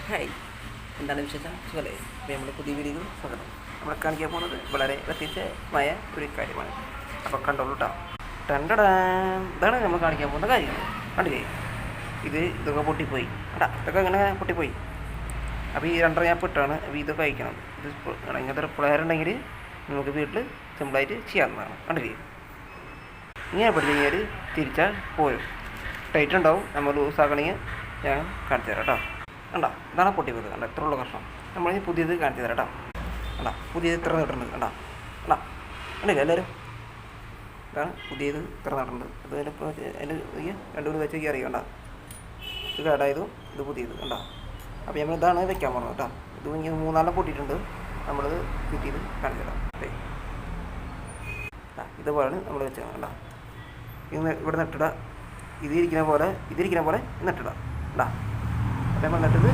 Hi, എന്താണ് വിശേഷം? സുഖമല്ലേ? അപ്പോൾ നമ്മൾ പുതിയ വീഡിയോ സ്വാഗതം. നമ്മൾ കാണിക്കാൻ പോകുന്നത് വളരെ വ്യത്യസ്തമായ ഒരു കാര്യമാണ്. അപ്പോൾ കണ്ടോളൂ കേട്ടോ. രണ്ടടാ, ഇതാണ് നമ്മൾ കാണിക്കാൻ പോകുന്ന കാര്യങ്ങൾ. കണ്ടില്ലേ, ഇതൊക്കെ പൊട്ടിപ്പോയി കേട്ടാ. ഇതൊക്കെ ഇങ്ങനെ പൊട്ടിപ്പോയി. അപ്പോൾ ഈ രണ്ടര ഞാൻ പെട്ടാണ്. അപ്പോൾ ഇതൊക്കെ കഴിക്കണം. ഇത് ഇങ്ങനത്തെ ഒരു പ്ലെയർ ഉണ്ടെങ്കിൽ നമുക്ക് വീട്ടിൽ സിമ്പിളായിട്ട് ചെയ്യാവുന്നതാണ്. കണ്ടില്ലേ, ഇങ്ങനെ പഠിച്ചു കഴിഞ്ഞാൽ തിരിച്ചാൽ പോരും. ടൈറ്റ് ഉണ്ടാവും. നമ്മൾ ലൂസാക്കണമെങ്കിൽ ഞാൻ കാണിച്ചു തരാം കേട്ടോ. കണ്ടോ, ഇതാണ് പൊട്ടിപ്പോയത്. കണ്ടോ, ഇത്ര ഉള്ള കഷ്ണം. നമ്മളിനി പുതിയത് കാണിച്ചു തരാം കേട്ടോ. കണ്ടോ, പുതിയത് ഇത്ര നട്ടിട്ടുണ്ട്. കണ്ടോ കണ്ടോ കണ്ടില്ല എല്ലാവരും? ഇതാണ് പുതിയത് ഇത്ര നട്ടിട്ടുണ്ട്. ഇത് അതിലിപ്പോൾ അതിന് രണ്ടു കൂടി വെച്ചൊക്കെ അറിയാം. കണ്ടോ, ഇത് കേടായതും ഇത് പുതിയത്. കണ്ടോ, അപ്പോൾ നമ്മൾ ഇതാണ് വെക്കാൻ പോകുന്നത് കേട്ടോ. ഇത് ഇങ്ങനെ മൂന്നാലെണ്ണം പൊട്ടിയിട്ടുണ്ട്. നമ്മളിത് ഫിറ്റ് ചെയ്ത് കാണിച്ചു തരാം. അതെ, ഇതുപോലെയാണ് നമ്മൾ വെച്ചത്. കണ്ടോ, ഇന്ന് ഇവിടെ നട്ടിടുക. ഇതിരിക്കുന്ന പോലെ നട്ടിടുക. കണ്ടോ, അപ്പോൾ നമ്മൾ നട്ടത്